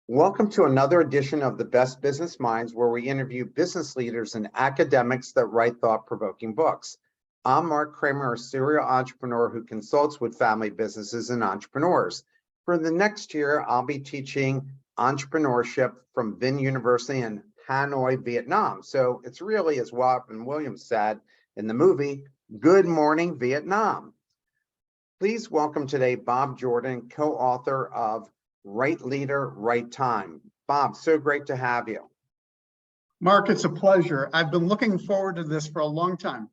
Welcome to another edition of the Best Business Minds, where we interview business leaders and academics that write thought-provoking books. I'm Marc Kramer, a serial entrepreneur who consults with family businesses and entrepreneurs. For the next year, I'll be teaching entrepreneurship from Vinh University in Hanoi, Vietnam. So it's really, as Robin Williams said in the movie, Good Morning, Vietnam. Please welcome today Bob Jordan, co-author of Right Leader, Right Time. Bob, so great to have you. Mark, it's a pleasure. I've been looking forward to this for a long time.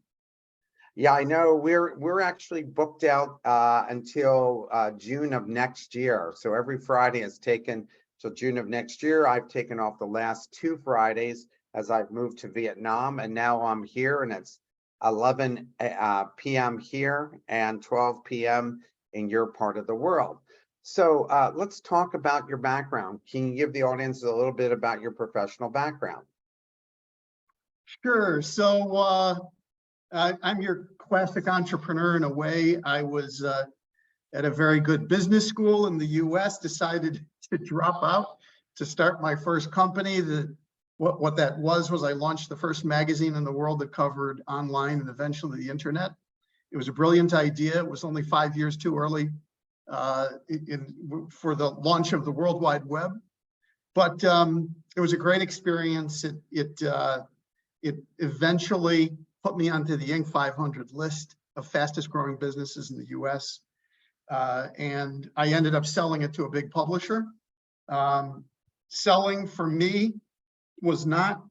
Yeah, I know. We're actually booked out until June of next year. So every Friday is taken till June of next year. I've taken off the last 2 Fridays as I've moved to Vietnam, and now I'm here, and it's 11 p.m. here and 12 p.m. in your part of the world. So let's talk about your background. Can you give the audience a little bit about your professional background? Sure. So I'm your classic entrepreneur in a way. I was at a very good business school in the US, decided to drop out to start my first company. What that was I launched the first magazine in the world that covered online and eventually the internet. It was a brilliant idea. It was only 5 years too early for the launch of the World Wide Web, but it was a great experience. It eventually put me onto the Inc. 500 list of fastest growing businesses in the US, and I ended up selling it to a big publisher. Selling for me was not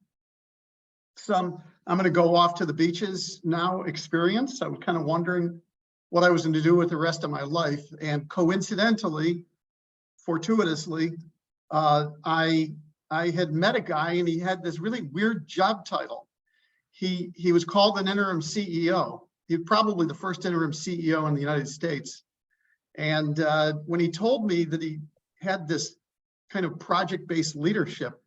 some I'm going to go off to the beaches now experience. I was kind of wondering what I was going to do with the rest of my life. And coincidentally, fortuitously, I had met a guy, and he had this really weird job title. He was called an interim CEO. He was probably the first interim CEO in the United States. And when he told me that he had this kind of project-based leadership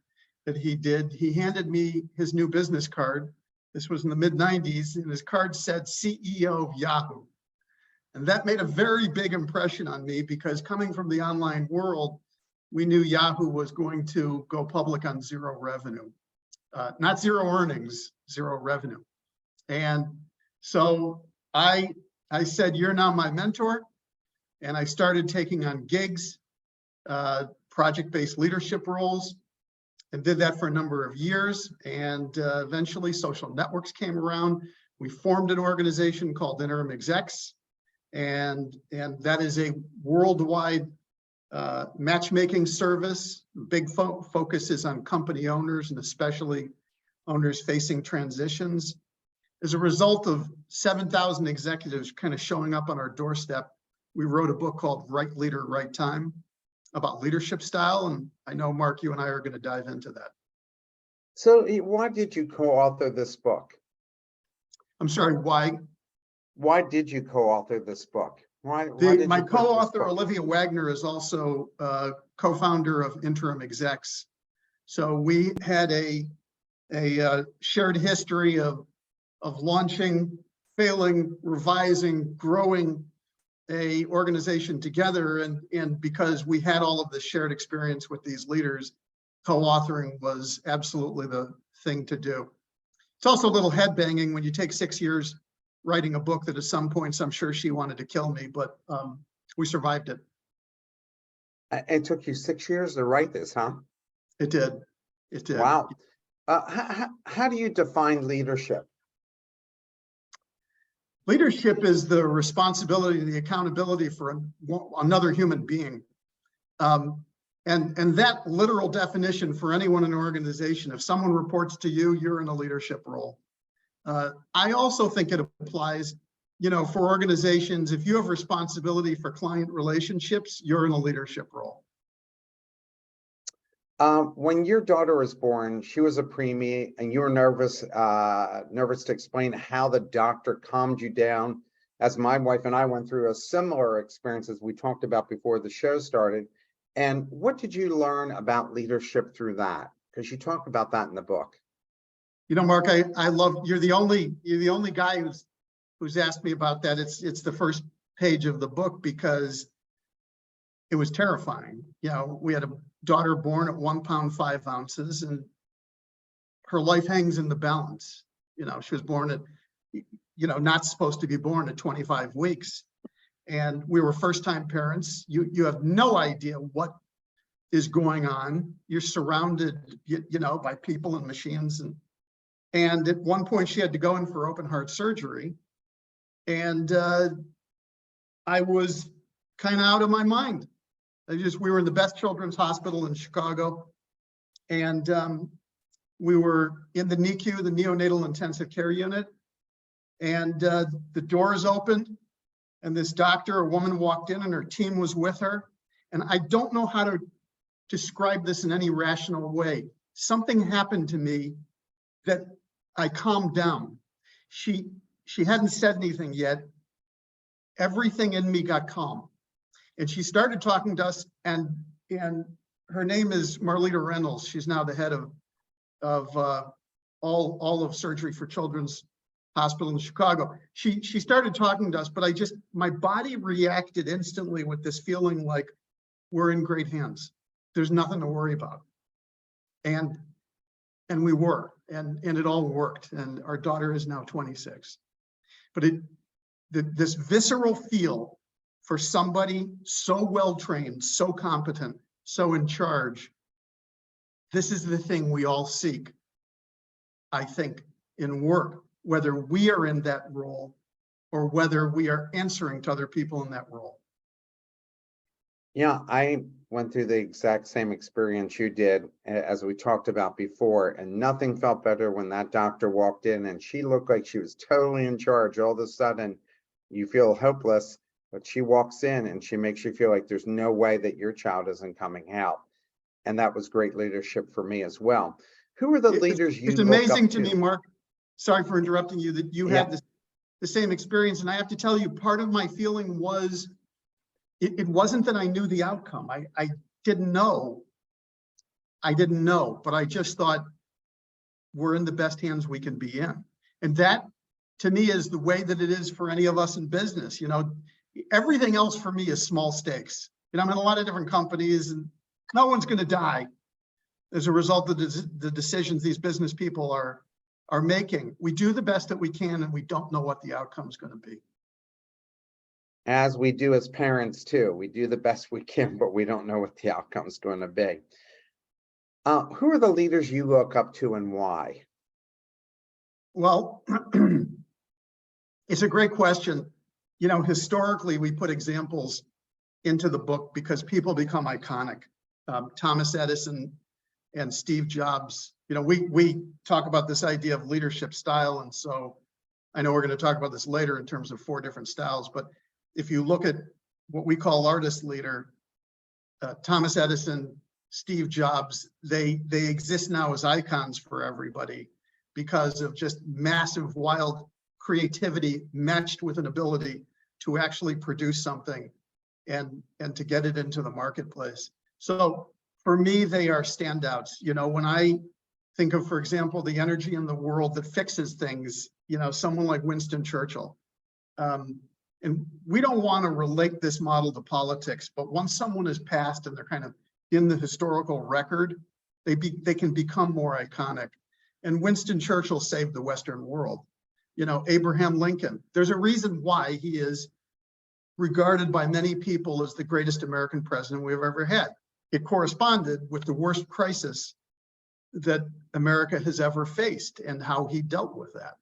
that he did, he handed me his new business card. This was in the mid-90s, and his card said CEO of Yahoo. And that made a very big impression on me, because coming from the online world, we knew Yahoo was going to go public on zero revenue, not zero earnings, zero revenue. And so I said, "You're now my mentor." And I started taking on gigs, project-based leadership roles, and did that for a number of years. And eventually social networks came around. We formed an organization called Interim Execs. And that is a worldwide matchmaking service. Big focus is on company owners, and especially owners facing transitions. As a result of 7,000 executives kind of showing up on our doorstep, we wrote a book called Right Leader, Right Time, about leadership style. And I know, Mark, you and I are going to dive into that. So why did you co-author this book? I'm sorry, why? Why did you co-author this book? My co-author, Olivia Wagner, is also co-founder of Interim Execs. So we had a shared history of launching, failing, revising, growing a organization together. And because we had all of this shared experience with these leaders, co-authoring was absolutely the thing to do. It's also a little headbanging when you take 6 years writing a book that at some points I'm sure she wanted to kill me, but we survived it. It took you 6 years to write this, huh? It did. It did. Wow. How do you define leadership? Leadership is the responsibility, the accountability for another human being. And that literal definition for anyone in an organization, if someone reports to you, you're in a leadership role. I also think it applies, for organizations. If you have responsibility for client relationships, you're in a leadership role. When your daughter was born, she was a preemie, and you were nervous to explain how the doctor calmed you down, as my wife and I went through a similar experience as we talked about before the show started. And what did you learn about leadership through that? Because you talk about that in the book. Mark, I love, you're the only guy who's asked me about that. It's the first page of the book, because it was terrifying. You know, we had a daughter born at 1 pound 5 ounces, and her life hangs in the balance. You know, she was born at, you know, not supposed to be born at 25 weeks. And we were first-time parents. You have no idea what is going on. You're surrounded, you know, by people and machines. And at one point she had to go in for open heart surgery. And I was kind of out of my mind. We were in the best children's hospital in Chicago. And we were in the NICU, the neonatal intensive care unit. And the doors opened, and this doctor, a woman, walked in, and her team was with her. And I don't know how to describe this in any rational way. Something happened to me that I calmed down. She hadn't said anything yet. Everything in me got calm. And she started talking to us, and her name is Marlita Reynolds. She's now the head of all of surgery for Children's Hospital in Chicago. She started talking to us, but my body reacted instantly with this feeling like we're in great hands. There's nothing to worry about. And we were, and it all worked. And our daughter is now 26. But this visceral feel for somebody so well-trained, so competent, so in charge, this is the thing we all seek, I think, in work, whether we are in that role or whether we are answering to other people in that role. Yeah, I went through the exact same experience you did, as we talked about before, and nothing felt better when that doctor walked in and she looked like she was totally in charge. All of a sudden, you feel hopeless, but she walks in and she makes you feel like there's no way that your child isn't coming out. And that was great leadership for me as well. Who are the leaders you It's look amazing up to me, Mark. Sorry for interrupting you, that you had the same experience. And I have to tell you, part of my feeling was, it wasn't that I knew the outcome. I didn't know. I didn't know, but I just thought we're in the best hands we can be in. And that, to me, is the way that it is for any of us in business. You know, everything else for me is small stakes. You know, I'm in a lot of different companies, and no one's going to die as a result of the decisions these business people are making. We do the best that we can, and we don't know what the outcome is going to be. As we do as parents too. We do the best we can, but we don't know what the outcome is going to be. Who are the leaders you look up to and why? Well, it's a great question. You know, historically, we put examples into the book because people become iconic. Thomas Edison and Steve Jobs. You know, we talk about this idea of leadership style. And so I know we're going to talk about this later in terms of 4 different styles, but if you look at what we call artist leader, Thomas Edison, Steve Jobs, they exist now as icons for everybody because of just massive, wild creativity matched with an ability to actually produce something and to get it into the marketplace. So for me, they are standouts. You know, when I think of, for example, the energy in the world that fixes things, you know, someone like Winston Churchill. And we don't want to relate this model to politics, but once someone is passed and they're kind of in the historical record, they can become more iconic. And Winston Churchill saved the Western world. You know, Abraham Lincoln, there's a reason why he is regarded by many people as the greatest American president we've ever had. It corresponded with the worst crisis that America has ever faced and how he dealt with that.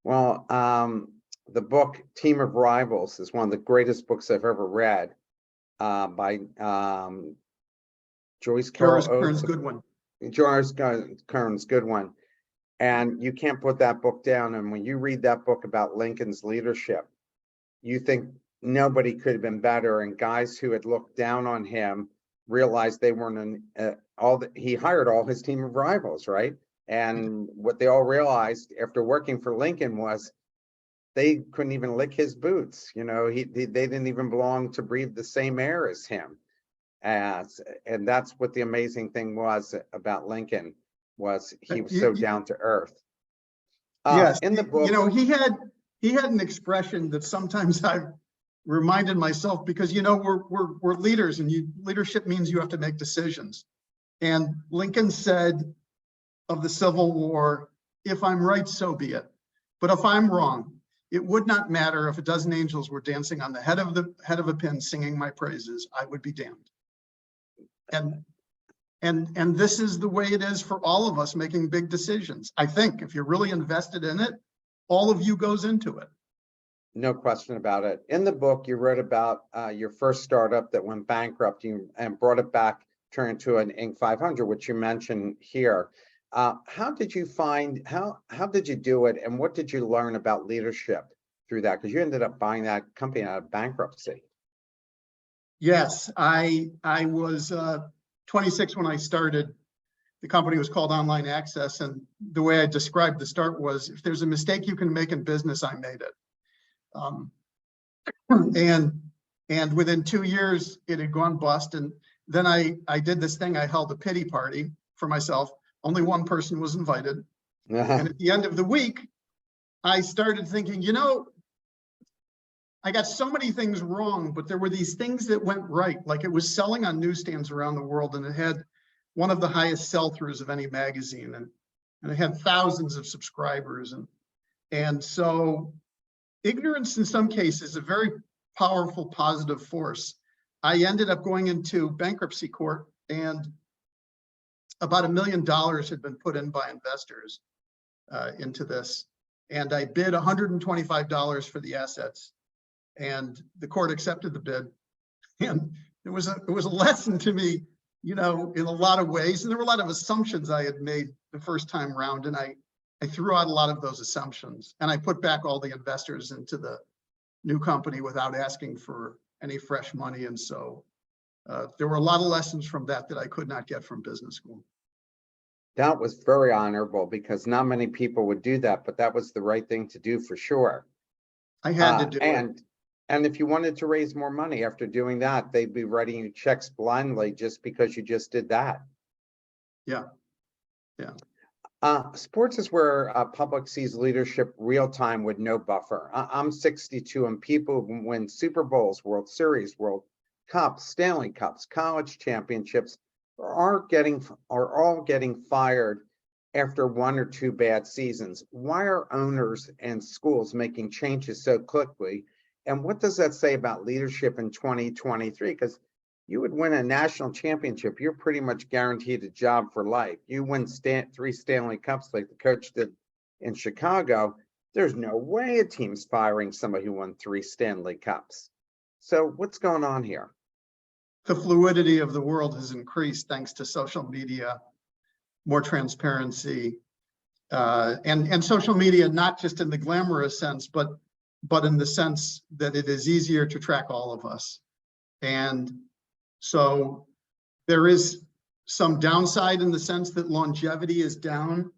Well, the book Team of Rivals is one of the greatest books I've ever read, by Joyce Carol Kearns Oates. Goodwin. Joyce Kearns Goodwin. And you can't put that book down. And when you read that book about Lincoln's leadership, you think nobody could have been better. And guys who had looked down on him realized they weren't he hired all his team of rivals, right? And what they all realized after working for Lincoln was they couldn't even lick his boots. You know, they didn't even belong to breathe the same air as him. And that's what the amazing thing was about Lincoln, was he was so down to earth. Yes, in the book, you know, he had an expression that sometimes reminded myself, because, you know, we're leaders, and leadership means you have to make decisions. And Lincoln said of the Civil War, if I'm right, so be it. But if I'm wrong, it would not matter if a dozen angels were dancing on the head of a pin singing my praises, I would be damned. And this is the way it is for all of us making big decisions. I think if you're really invested in it, all of you goes into it. No question about it. In the book, you wrote about your first startup that went bankrupt and brought it back, turned into an Inc. 500, which you mentioned here. How did you do it, and what did you learn about leadership through that? Because you ended up buying that company out of bankruptcy. Yes, I was 26 when I started. The company was called Online Access, and the way I described the start was, if there's a mistake you can make in business, I made it. And within 2 years, it had gone bust. And then I did this thing. I held a pity party for myself. Only one person was invited. And at the end of the week, I started thinking, you know, I got so many things wrong, but there were these things that went right. Like, it was selling on newsstands around the world, and it had one of the highest sell-throughs of any magazine, and it had thousands of subscribers. And so ignorance in some cases is a very powerful positive force. I ended up going into bankruptcy court, and about $1 million had been put in by investors into this. And I bid $125 for the assets, and the court accepted the bid. And it was a lesson to me, you know, in a lot of ways. And there were a lot of assumptions I had made the first time round, and I threw out a lot of those assumptions, and I put back all the investors into the new company without asking for any fresh money. And so there were a lot of lessons from that I could not get from business school. That was very honorable, because not many people would do that, but that was the right thing to do for sure. I had to do it. And if you wanted to raise more money after doing that, they'd be writing you checks blindly just because you just did that. Yeah. Sports is where public sees leadership real time with no buffer. I'm 62, and people who win Super Bowls, World Series, World Cups, Stanley Cups, college championships are all getting fired after 1 or 2 bad seasons. Why are owners and schools making changes so quickly? And what does that say about leadership in 2023? Because you would win a national championship, you're pretty much guaranteed a job for life. You win 3 Stanley Cups like the coach did in Chicago, there's no way a team's firing somebody who won 3 Stanley Cups. So what's going on here? The fluidity of the world has increased thanks to social media, more transparency, and social media, not just in the glamorous sense, but in the sense that it is easier to track all of us. And so there is some downside in the sense that longevity is down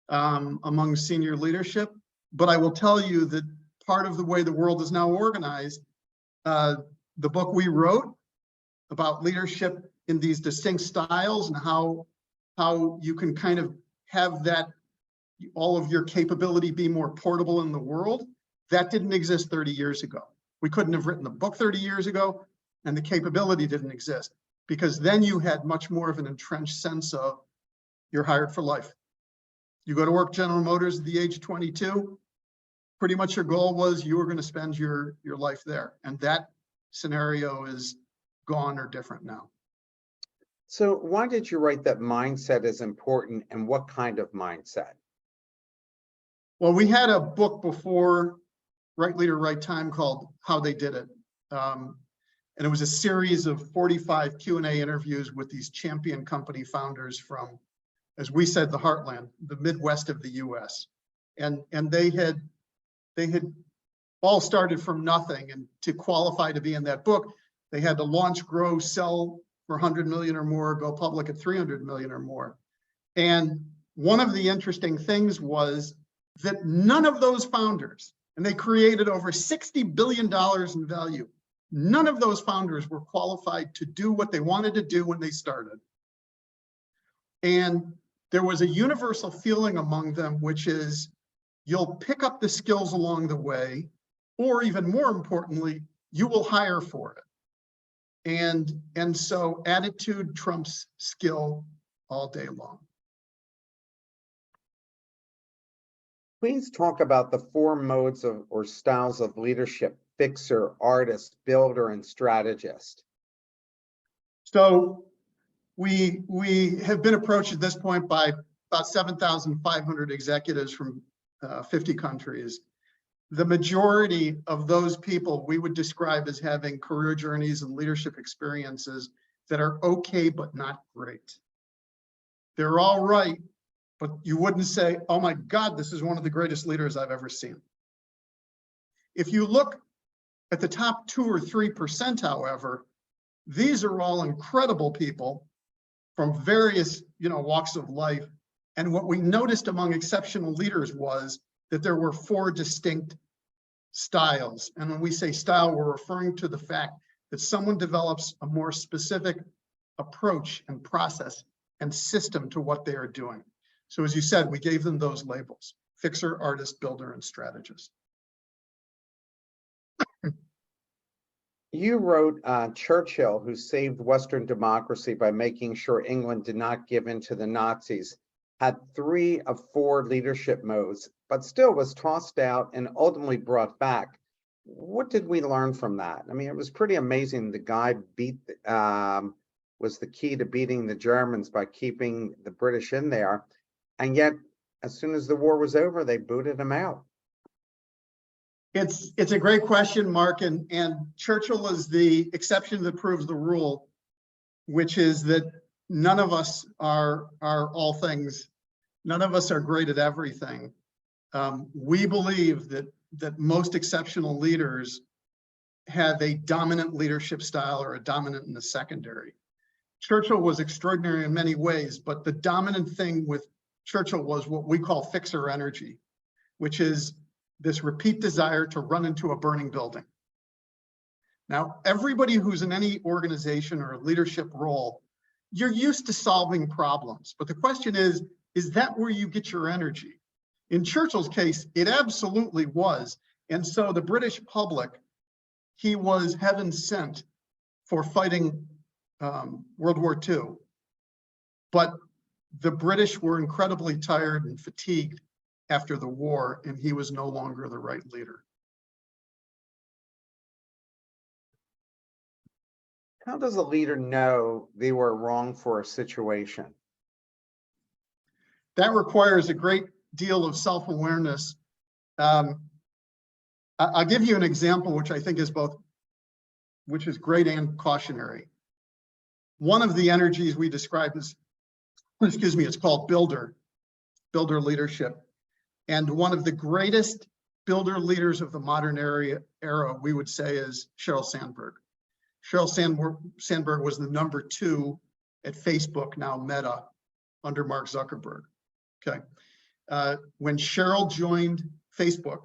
among senior leadership. But I will tell you that part of the way the world is now organized, the book we wrote about leadership in these distinct styles, and how you can kind of have that, all of your capability be more portable in the world, that didn't exist 30 years ago. We couldn't have written the book 30 years ago, and the capability didn't exist, because then you had much more of an entrenched sense of you're hired for life. You go to work General Motors at the age of 22, pretty much your goal was you were going to spend your life there. And that scenario is gone or different now. So why did you write that mindset is important, and what kind of mindset? Well, we had a book before, Right Leader, Right Time, called How They Did It. And it was a series of 45 Q&A interviews with these champion company founders from, as we said, the heartland, the Midwest of the US. And they had all started from nothing. And to qualify to be in that book, they had to launch, grow, sell for 100 million or more, go public at 300 million or more. And one of the interesting things was that none of those founders, and they created over $60 billion in value, none of those founders were qualified to do what they wanted to do when they started. And there was a universal feeling among them, which is you'll pick up the skills along the way, or even more importantly, you will hire for it. And so attitude trumps skill all day long. Please talk about the four modes of or styles of leadership: fixer, artist, builder, and strategist. So we have been approached at this point by about 7,500 executives from 50 countries. The majority of those people we would describe as having career journeys and leadership experiences that are okay, but not great. They're all right, but you wouldn't say, oh my God, this is one of the greatest leaders I've ever seen. If you look at the top 2 or 3%, however, these are all incredible people from various, walks of life. And what we noticed among exceptional leaders was that there were 4 distinct styles. And when we say style, we're referring to the fact that someone develops a more specific approach and process and system to what they are doing. So as you said, we gave them those labels: fixer, artist, builder, and strategist. You wrote Churchill, who saved Western democracy by making sure England did not give in to the Nazis, had 3 of 4 leadership modes, but still was tossed out and ultimately brought back. What did we learn from that? I mean, it was pretty amazing. The guy was the key to beating the Germans by keeping the British in there. And yet, as soon as the war was over, they booted him out. It's a great question, Mark, and Churchill is the exception that proves the rule, which is that none of us are all things. None of us are great at everything. We believe that most exceptional leaders have a dominant leadership style or a dominant in the secondary. Churchill was extraordinary in many ways, but the dominant thing with Churchill was what we call fixer energy, which is this repeat desire to run into a burning building. Now, everybody who's in any organization or leadership role, you're used to solving problems. But the question is that where you get your energy? In Churchill's case, it absolutely was. And so the British public, he was heaven sent for fighting World War II. But the British were incredibly tired and fatigued after the war, and he was no longer the right leader. How does a leader know they were wrong for a situation? That requires a great deal of self-awareness. I'll give you an example, which I think is great and cautionary. One of the energies we describe as, it's called builder leadership. And one of the greatest builder leaders of the modern era, we would say, is Sheryl Sandberg. Sheryl Sandberg was the number 2 at Facebook, now Meta, under Mark Zuckerberg. Okay. When Sheryl joined Facebook,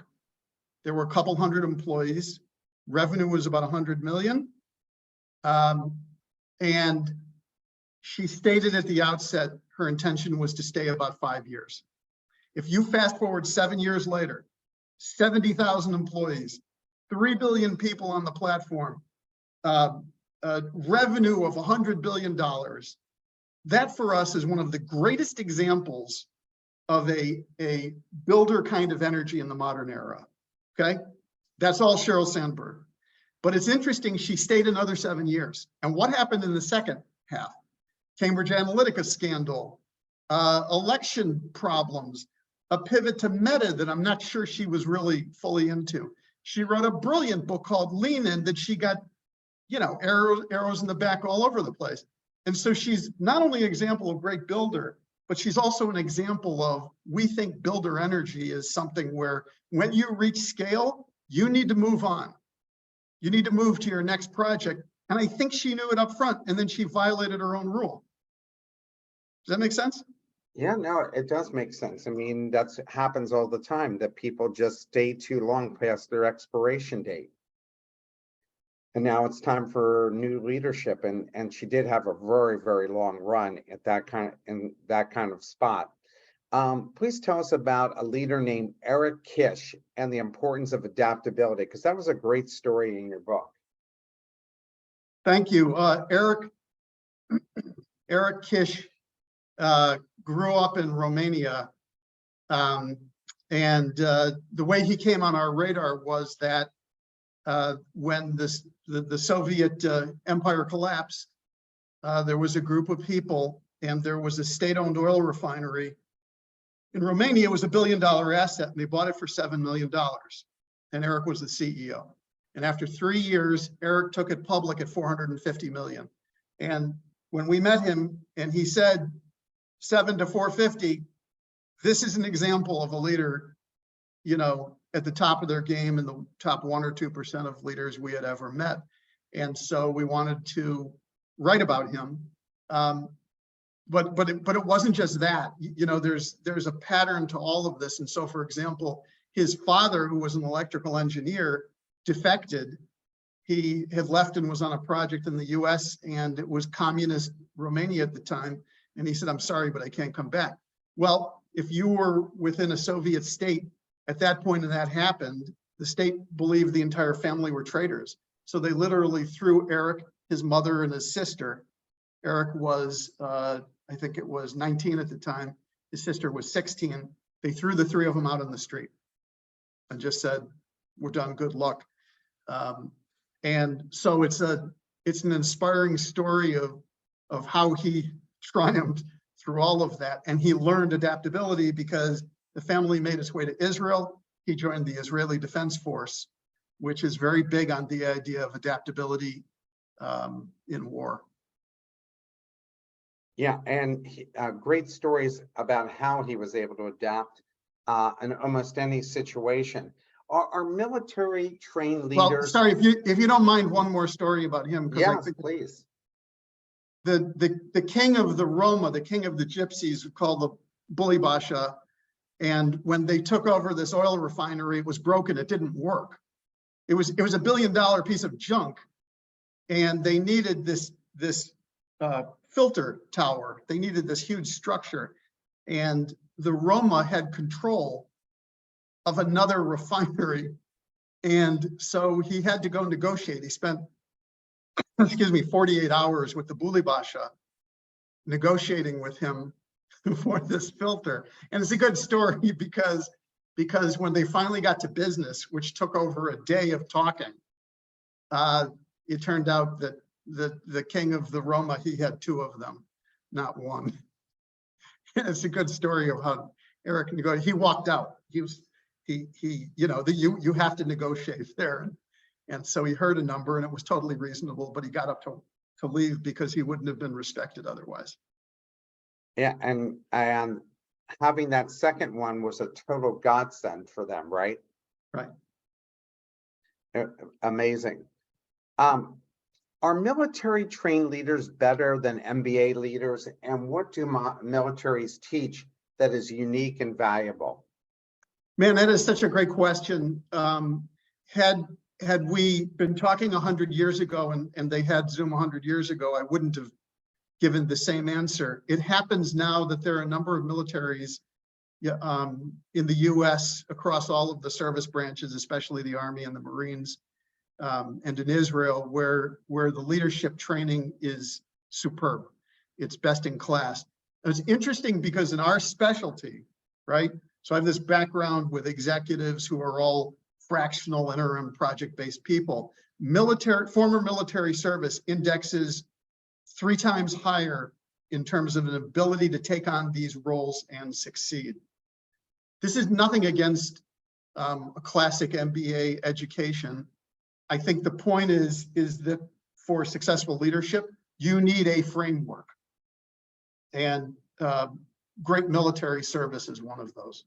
there were a couple hundred employees. Revenue was about 100 million. And she stated at the outset, her intention was to stay about 5 years. If you fast forward 7 years later, 70,000 employees, 3 billion people on the platform, revenue of $100 billion, that for us is one of the greatest examples of a builder kind of energy in the modern era, okay? That's all Sheryl Sandberg. But it's interesting, she stayed another 7 years. And what happened in the second half? Cambridge Analytica scandal, election problems, a pivot to Meta that I'm not sure she was really fully into. She wrote a brilliant book called Lean In that she got, arrows in the back all over the place. And so she's not only an example of great builder, but she's also an example of, we think builder energy is something where when you reach scale, you need to move on. You need to move to your next project. And I think she knew it up front, and then she violated her own rule. Does that make sense? Yeah, no, it does make sense. I mean, that's happens all the time, that people just stay too long past their expiration date. And now it's time for new leadership. And she did have a very, very long run at that kind of spot. Please tell us about a leader named Eric Kish and the importance of adaptability, because that was a great story in your book. Thank you. Eric Kish grew up in Romania. And the way he came on our radar was that when the Soviet empire collapsed, there was a group of people and there was a state-owned oil refinery. In Romania, it was $1 billion asset and they bought it for $7 million. And Eric was the CEO. And after 3 years, Eric took it public at 450 million. And when we met him and he said 7 to 450, this is an example of a leader, you know, at the top of their game and the top 1 or 2% of leaders we had ever met. And so we wanted to write about him. But it wasn't just that. You know, there's a pattern to all of this. And so, for example, his father, who was an electrical engineer, defected. He had left and was on a project in the US, and it was communist Romania at the time. And he said, I'm sorry, but I can't come back. Well, if you were within a Soviet state at that point and that happened, the state believed the entire family were traitors. So they literally threw Eric, his mother, and his sister. Eric was, I think it was 19 at the time. His sister was 16. They threw the 3 of them out on the street and just said, we're done, good luck. And so it's an inspiring story of how he triumphed through all of that. And he learned adaptability because the family made its way to Israel. He joined the Israeli Defense Force, which is very big on the idea of adaptability in war. Yeah, and great stories about how he was able to adapt in almost any situation. Are military trained leaders? Well, sorry, if you don't mind, one more story about him. Yes, please. The king of the Roma, the king of the gypsies, called the Bully Basha, and when they took over this oil refinery, it was broken. It didn't work. It was a $1 billion piece of junk, and they needed this filter tower. They needed this huge structure, and the Roma had control of another refinery, and so he had to go negotiate. He spent, excuse me, 48 hours with the Bully Basha negotiating with him for this filter. And it's a good story because when they finally got to business, which took over a day of talking, it turned out that the king of the Roma, he had 2 of them, not 1. It's a good story of how Eric negotiated. He walked out. You know, you have to negotiate there. And so he heard a number and it was totally reasonable, but he got up to leave because he wouldn't have been respected otherwise. Yeah, and having that second one was a total godsend for them, right? Right. Amazing. Are military trained leaders better than MBA leaders? And what do militaries teach that is unique and valuable? Man, that is such a great question. Had we been talking 100 years ago and they had Zoom 100 years ago, I wouldn't have given the same answer. It happens now that there are a number of militaries in the US across all of the service branches, especially the Army and the Marines, and in Israel, where the leadership training is superb. It's best in class. And it's interesting because in our specialty, right? So I have this background with executives who are all fractional, interim, project-based people. Former military service indexes 3 times higher in terms of an ability to take on these roles and succeed. This is nothing against a classic MBA education. I think the point is that for successful leadership, you need a framework. And great military service is one of those.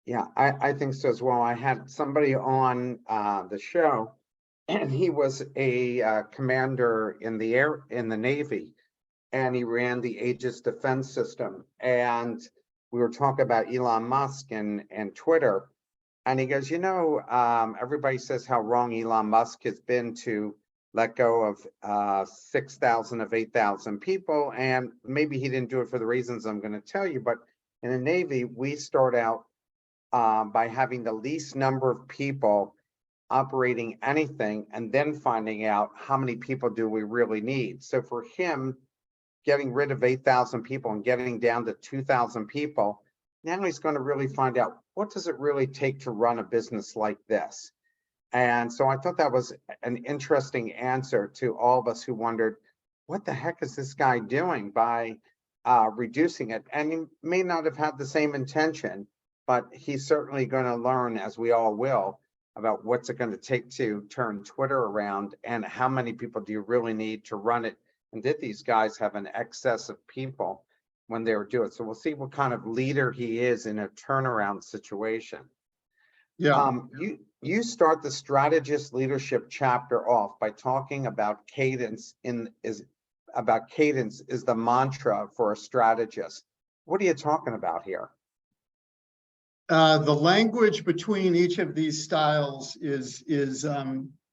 Yeah, I think so as well. I had somebody on the show, and he was a commander in the Navy, and he ran the Aegis defense system. And we were talking about Elon Musk and Twitter, and he goes, you know, everybody says how wrong Elon Musk has been to let go of 6,000 of 8,000 people, and maybe he didn't do it for the reasons I'm going to tell you. But in the Navy, we start out by having the least number of people operating anything and then finding out how many people do we really need. So for him, getting rid of 8,000 people and getting down to 2,000 people, now he's going to really find out what does it really take to run a business like this. And so I thought that was an interesting answer to all of us who wondered, what the heck is this guy doing by reducing it? And he may not have had the same intention, but he's certainly going to learn, as we all will, about what's it going to take to turn Twitter around and how many people do you really need to run it. And did these guys have an excess of people when they were doing it? So we'll see what kind of leader he is in a turnaround situation. Yeah. You start the strategist leadership chapter off by talking about cadence is the mantra for a strategist. What are you talking about here? The language between each of these styles is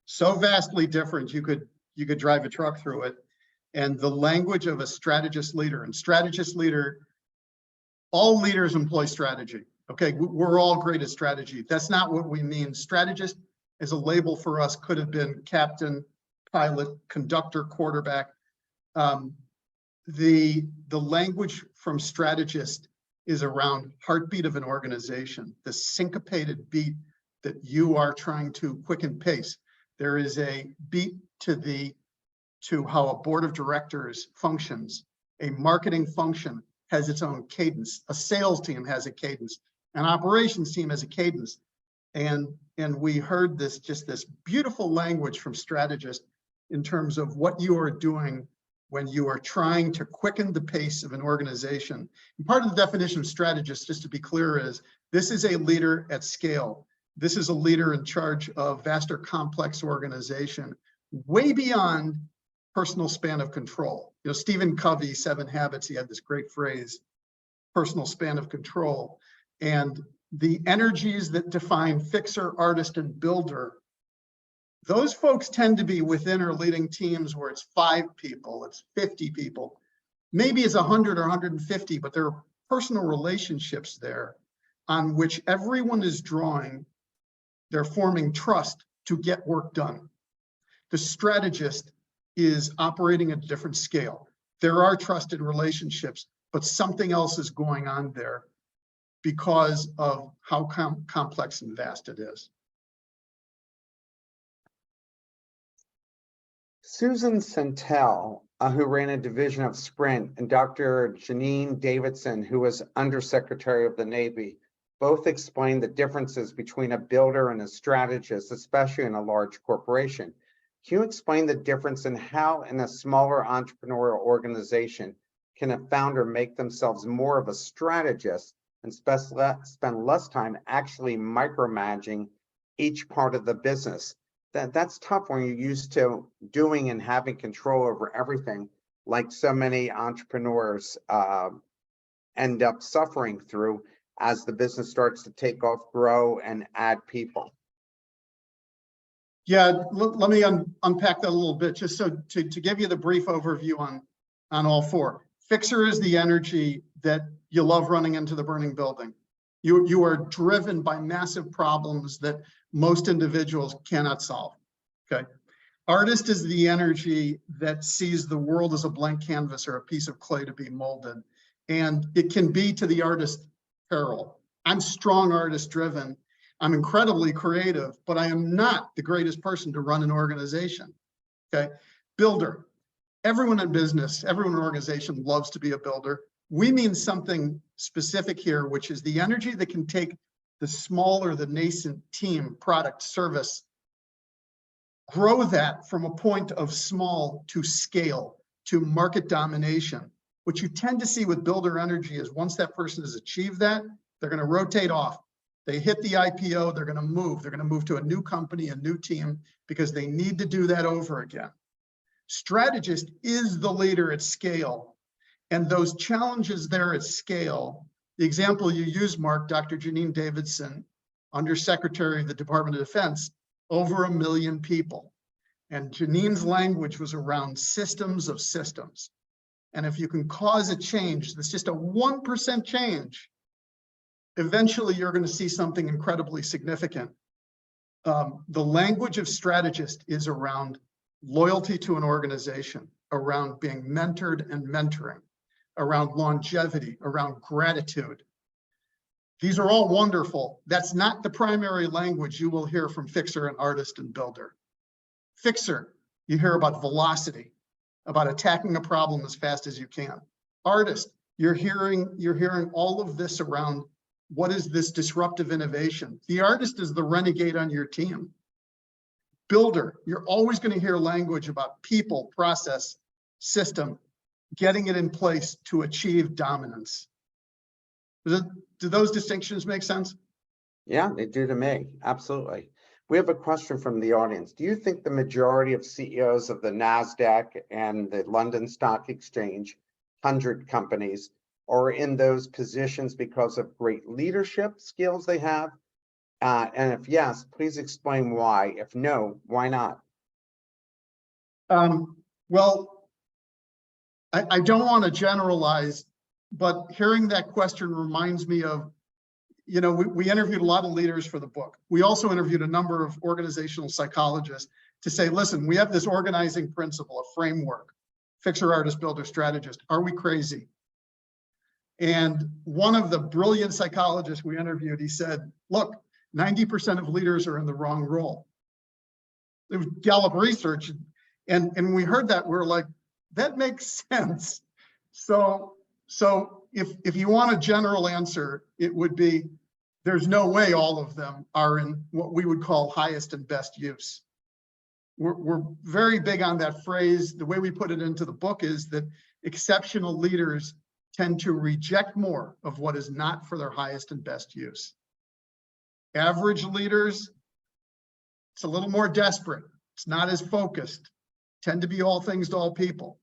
so vastly different. You could drive a truck through it. And the language of a strategist leader, and strategist leader, all leaders employ strategy. Okay, we're all great at strategy. That's not what we mean. Strategist as a label for us could have been captain, pilot, conductor, quarterback. The language from strategist is around heartbeat of an organization, the syncopated beat that you are trying to quicken pace. There is a beat to how a board of directors functions. A marketing function has its own cadence. A sales team has a cadence. An operations team has a cadence. And we heard this beautiful language from strategists in terms of what you are doing when you are trying to quicken the pace of an organization. And part of the definition of strategist, just to be clear, is this is a leader at scale. This is a leader in charge of vaster, complex organization, way beyond personal span of control. You know, Stephen Covey, 7 Habits, he had this great phrase, personal span of control. And the energies that define fixer, artist, and builder, those folks tend to be within or leading teams where it's 5 people, it's 50 people, maybe it's 100 or 150, but there are personal relationships there on which everyone is drawing. They're forming trust to get work done. The strategist is operating at a different scale. There are trusted relationships, but something else is going on there because of how complex and vast it is. Susan Santel, who ran a division of Sprint, and Dr. Janine Davidson, who was Undersecretary of the Navy, both explained the differences between a builder and a strategist, especially in a large corporation. Can you explain the difference in how in a smaller entrepreneurial organization can a founder make themselves more of a strategist and spend less time actually micromanaging each part of the business? That's tough when you're used to doing and having control over everything, like so many entrepreneurs end up suffering through as the business starts to take off, grow, and add people. Yeah, let me unpack that a little bit, just so to give you the brief overview on all 4. Fixer is the energy that you love running into the burning building. You are driven by massive problems that most individuals cannot solve, okay? Artist is the energy that sees the world as a blank canvas or a piece of clay to be molded. And it can be to the artist's peril. I'm strong artist driven. I'm incredibly creative, but I am not the greatest person to run an organization, okay? Builder, everyone in business, everyone in organization loves to be a builder. We mean something specific here, which is the energy that can take the small or the nascent team, product, service, grow that from a point of small to scale, to market domination. What you tend to see with builder energy is once that person has achieved that, they're going to rotate off. They hit the IPO, they're going to move. They're going to move to a new company, a new team, because they need to do that over again. Strategist is the leader at scale. And those challenges there at scale, the example you use, Mark, Dr. Janine Davidson, Undersecretary of the Department of Defense, over 1 million people. And Janine's language was around systems of systems. And if you can cause a change, that's just a 1% change, eventually you're going to see something incredibly significant. The language of strategist is around loyalty to an organization, around being mentored and mentoring, around longevity, around gratitude. These are all wonderful. That's not the primary language you will hear from fixer and artist and builder. Fixer, you hear about velocity, about attacking a problem as fast as you can. Artist, you're hearing all of this around what is this disruptive innovation. The artist is the renegade on your team. Builder, you're always going to hear language about people, process, system, getting it in place to achieve dominance. Do those distinctions make sense? Yeah, they do to me. Absolutely. We have a question from the audience. Do you think the majority of CEOs of the NASDAQ and the London Stock Exchange, 100 companies, are in those positions because of great leadership skills they have? And if yes, please explain why. If no, why not? Well, I don't want to generalize, but hearing that question reminds me of, you know, we interviewed a lot of leaders for the book. We also interviewed a number of organizational psychologists to say, listen, we have this organizing principle, a framework, fixer, artist, builder, strategist. Are we crazy? And one of the brilliant psychologists we interviewed, he said, look, 90% of leaders are in the wrong role. It was Gallup research. And when we heard that, we were like, that makes sense. So if you want a general answer, it would be, there's no way all of them are in what we would call highest and best use. We're very big on that phrase. The way we put it into the book is that exceptional leaders tend to reject more of what is not for their highest and best use. Average leaders, it's a little more desperate. It's not as focused, tend to be all things to all people.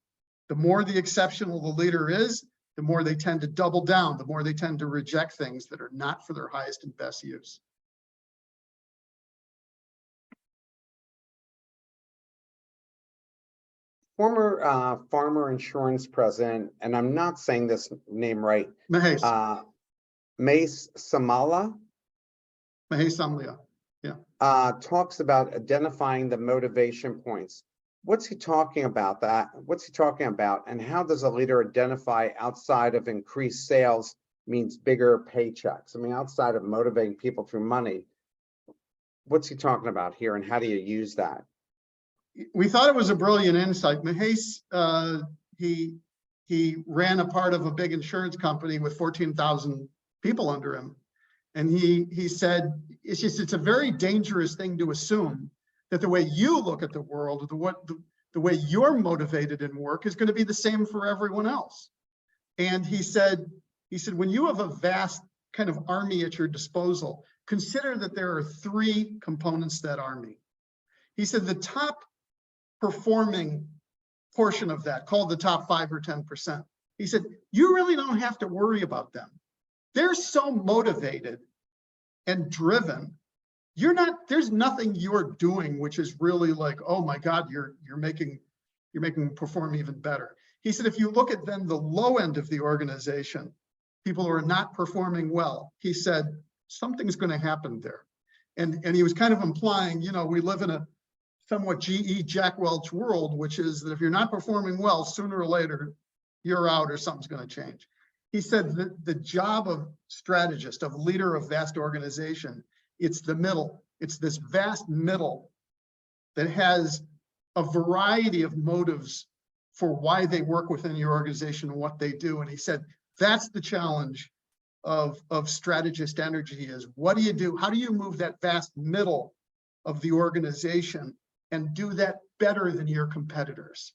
The more the exceptional the leader is, the more they tend to double down, the more they tend to reject things that are not for their highest and best use. Former Farmer Insurance president, and I'm not saying this name right, Mahesh Samala, Samlia, yeah. talks about identifying the motivation points. What's he talking about that? What's he talking about? And how does a leader identify outside of increased sales means bigger paychecks? I mean, outside of motivating people through money, what's he talking about here and how do you use that? We thought it was a brilliant insight. Mahesh, he ran a part of a big insurance company with 14,000 people under him. And he said, it's a very dangerous thing to assume that the way you look at the world, the way you're motivated in work is going to be the same for everyone else. And he said, when you have a vast kind of army at your disposal, consider that there are 3 components to that army. He said the top performing portion of that, called the top 5 or 10%. He said, you really don't have to worry about them. They're so motivated and driven. There's nothing you're doing which is really like, oh my God, you're making them perform even better. He said, if you look at then the low end of the organization, people who are not performing well, he said, something's going to happen there. And he was kind of implying, you know, we live in a somewhat GE Jack Welch world, which is that if you're not performing well, sooner or later, you're out or something's going to change. He said that the job of strategist, of leader of vast organization, it's the middle. It's this vast middle that has a variety of motives for why they work within your organization and what they do. And he said, that's the challenge of strategist energy is, what do you do? How do you move that vast middle of the organization and do that better than your competitors?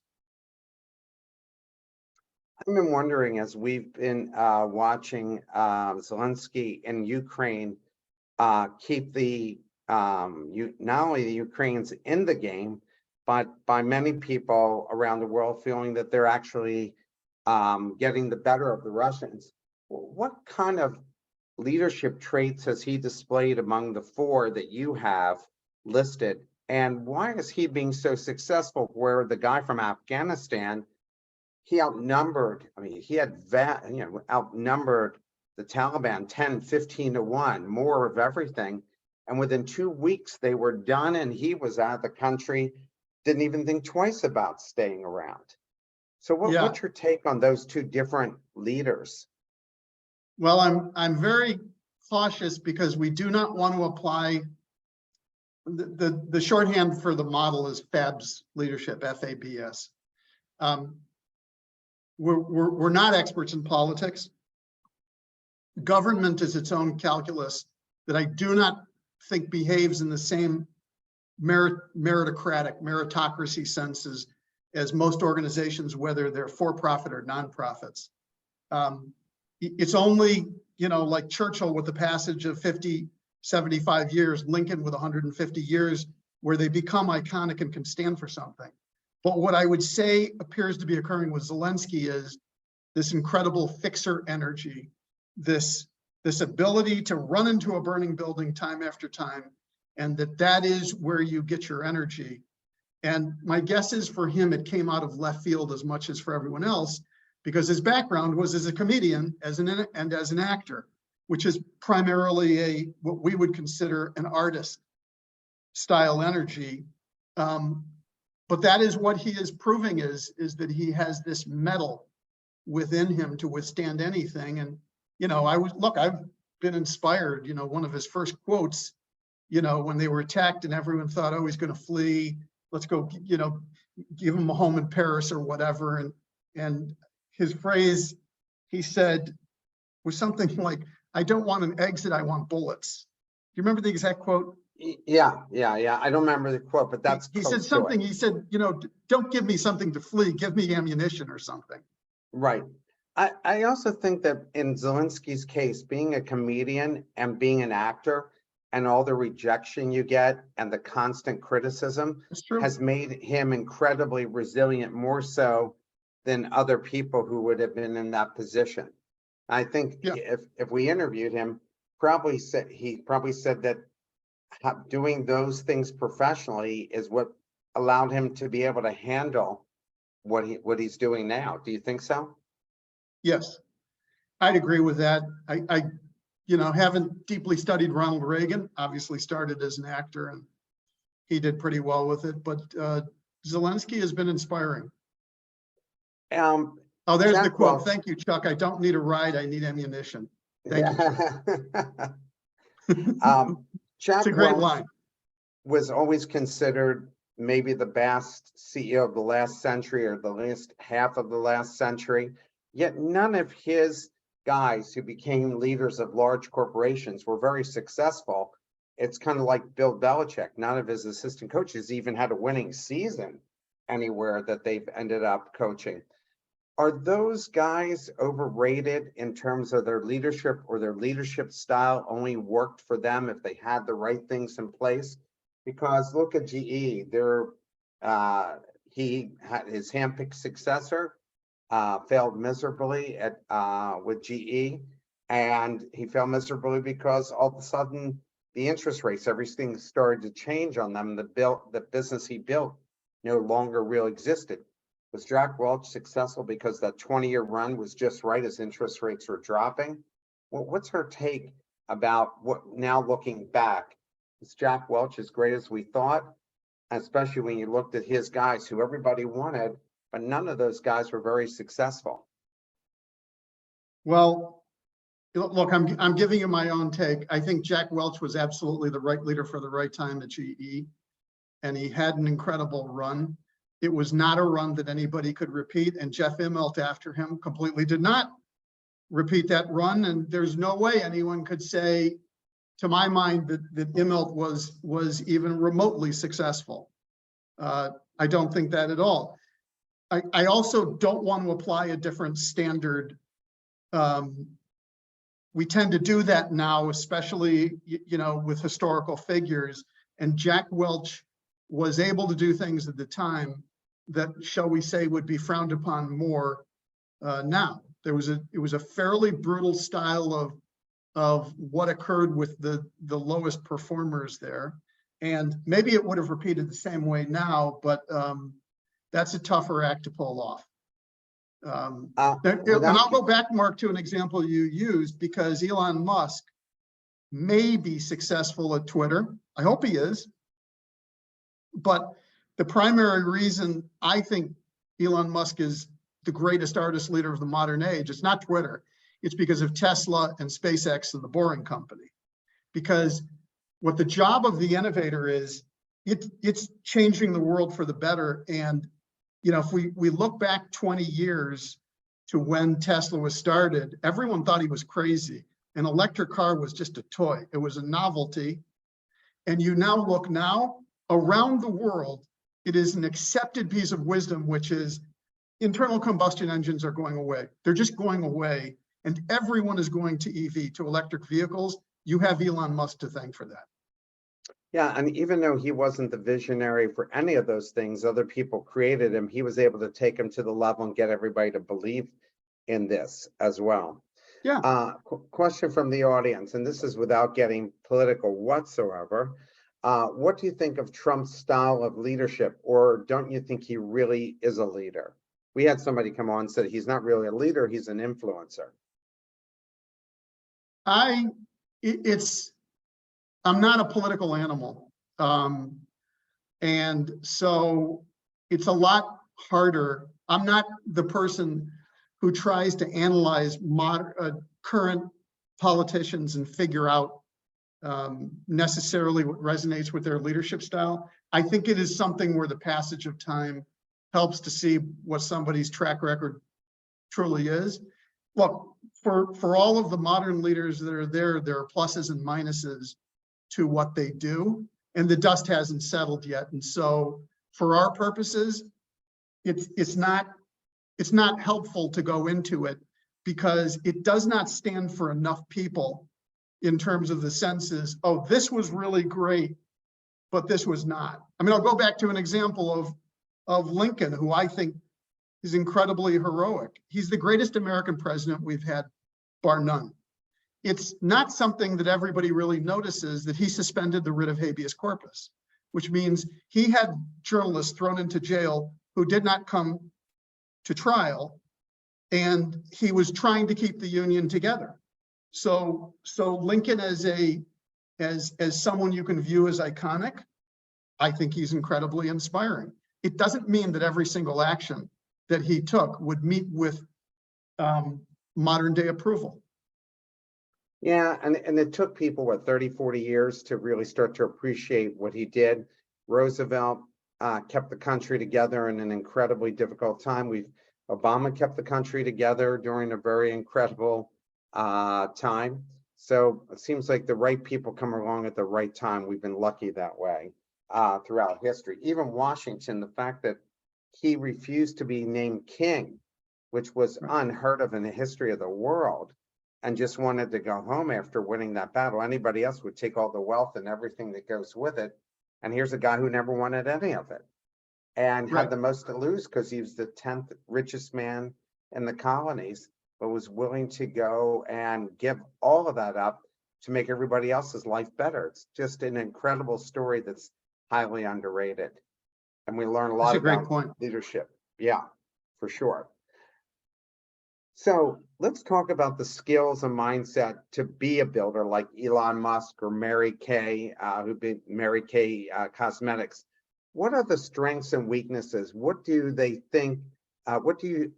I've been wondering, as we've been watching Zelensky in Ukraine keep the not only the Ukrainians in the game, but by many people around the world feeling that they're actually getting the better of the Russians. What kind of leadership traits has he displayed among the 4 that you have listed? And why is he being so successful where the guy from Afghanistan, he outnumbered, I mean, he had outnumbered the Taliban 10, 15 to 1, more of everything. And within 2 weeks, they were done and he was out of the country, didn't even think twice about staying around. So Yeah. what's your take on those two different leaders? Well, I'm very cautious because we do not want to apply the shorthand for the model is FABS leadership, FABS. We're not experts in politics. Government is its own calculus that I do not think behaves in the same meritocracy senses as most organizations, whether they're for-profit or nonprofits. It's only, like Churchill with the passage of 50, 75 years, Lincoln with 150 years, where they become iconic and can stand for something. But what I would say appears to be occurring with Zelensky is this incredible fixer energy, this ability to run into a burning building time after time, and that is where you get your energy. And my guess is for him, it came out of left field as much as for everyone else, because his background was as a comedian and as an actor, which is primarily what we would consider an artist style energy. But that is what he is proving is that he has this metal within him to withstand anything. And, I've been inspired, one of his first quotes, when they were attacked and everyone thought, oh, he's going to flee. Let's go, give him a home in Paris or whatever. And his phrase, he said, was something like, I don't want an exit, I want bullets. Do you remember the exact quote? Yeah. I don't remember the quote, but that's he said something. He said, don't give me something to flee, give me ammunition or something. Right. I also think that in Zelensky's case, being a comedian and being an actor and all the rejection you get and the constant criticism has made him incredibly resilient, more so than other people who would have been in that position. I think if we interviewed him, he probably said that doing those things professionally is what allowed him to be able to handle what he's doing now. Do you think so? Yes, I'd agree with that. I haven't deeply studied Ronald Reagan, obviously started as an actor and he did pretty well with it, but Zelensky has been inspiring. Oh, there's Jack the quote. Welch. Thank you, Chuck. I don't need a ride, I need ammunition. Thank you. Jack it's a great Welch line. Was always considered maybe the best CEO of the last century or the last half of the last century. Yet none of his guys who became leaders of large corporations were very successful. It's kind of like Bill Belichick. None of his assistant coaches even had a winning season anywhere that they've ended up coaching. Are those guys overrated in terms of their leadership, or their leadership style only worked for them if they had the right things in place? Because look at GE, he had his handpicked successor, failed miserably with GE, and he failed miserably because all of a sudden the interest rates, everything started to change on them. The business he built no longer really existed. Was Jack Welch successful because that 20-year run was just right as interest rates were dropping? Well, what's her take about what now looking back? Is Jack Welch as great as we thought? Especially when you looked at his guys who everybody wanted, but none of those guys were very successful. Well, look, I'm giving you my own take. I think Jack Welch was absolutely the right leader for the right time at GE, and he had an incredible run. It was not a run that anybody could repeat, and Jeff Immelt after him completely did not repeat that run, and there's no way anyone could say, to my mind, that Immelt was even remotely successful. I don't think that at all. I also don't want to apply a different standard. We tend to do that now, especially with historical figures, and Jack Welch was able to do things at the time that, shall we say, would be frowned upon more now. It was a fairly brutal style of what occurred with the lowest performers there, and maybe it would have repeated the same way now, but that's a tougher act to pull off. And I'll go back, Mark, to an example you used, because Elon Musk may be successful at Twitter. I hope he is. But the primary reason I think Elon Musk is the greatest artist leader of the modern age, it's not Twitter. It's because of Tesla and SpaceX and the Boring Company. Because what the job of the innovator is, it's changing the world for the better. And if we look back 20 years to when Tesla was started, everyone thought he was crazy. An electric car was just a toy. It was a novelty. And you now look around the world, it is an accepted piece of wisdom, which is internal combustion engines are going away. They're just going away. And everyone is going to EV, to electric vehicles. You have Elon Musk to thank for that. Yeah, and even though he wasn't the visionary for any of those things, other people created him. He was able to take him to the level and get everybody to believe in this as well. Yeah. Question from the audience, and this is without getting political whatsoever. What do you think of Trump's style of leadership, or don't you think he really is a leader? We had somebody come on and said he's not really a leader, he's an influencer. I'm not a political animal. And so it's a lot harder. I'm not the person who tries to analyze current politicians and figure out necessarily what resonates with their leadership style. I think it is something where the passage of time helps to see what somebody's track record truly is. Look, for all of the modern leaders that are there are pluses and minuses to what they do, and the dust hasn't settled yet. And so for our purposes, it's not helpful to go into it, because it does not stand for enough people in terms of the senses, oh, this was really great, but this was not. I mean, I'll go back to an example of Lincoln, who I think is incredibly heroic. He's the greatest American president we've had, bar none. It's not something that everybody really notices that he suspended the writ of habeas corpus, which means he had journalists thrown into jail who did not come to trial, and he was trying to keep the Union together. So Lincoln as someone you can view as iconic, I think he's incredibly inspiring. It doesn't mean that every single action that he took would meet with modern day approval. Yeah, and it took people, what, 30, 40 years to really start to appreciate what he did. Roosevelt kept the country together in an incredibly difficult time. Obama kept the country together during a very incredible time. So it seems like the right people come along at the right time. We've been lucky that way throughout history. Even Washington, the fact that he refused to be named king, which was unheard of in the history of the world, and just wanted to go home after winning that battle. Anybody else would take all the wealth and everything that goes with it. And here's a guy who never wanted any of it and had the most to lose because he was the 10th richest man in the colonies, but was willing to go and give all of that up to make everybody else's life better. It's just an incredible story that's highly underrated. And we learn a lot about leadership. Yeah, for sure. So let's talk about the skills and mindset to be a builder like Elon Musk or Mary Kay, who did Mary Kay Cosmetics. What are the strengths and weaknesses? What do they think? What do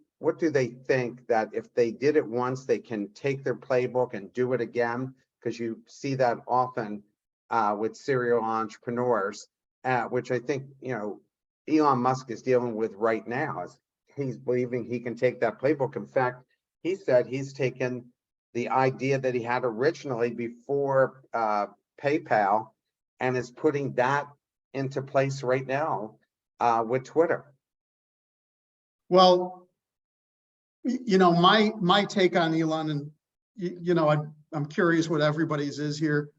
they think that if they did it once, they can take their playbook and do it again? Because you see that often with serial entrepreneurs, which I think Elon Musk is dealing with right now. He's believing he can take that playbook. In fact, he said he's taken the idea that he had originally before PayPal and is putting that into place right now with Twitter. Well, my take on Elon, and I'm curious what everybody's is here.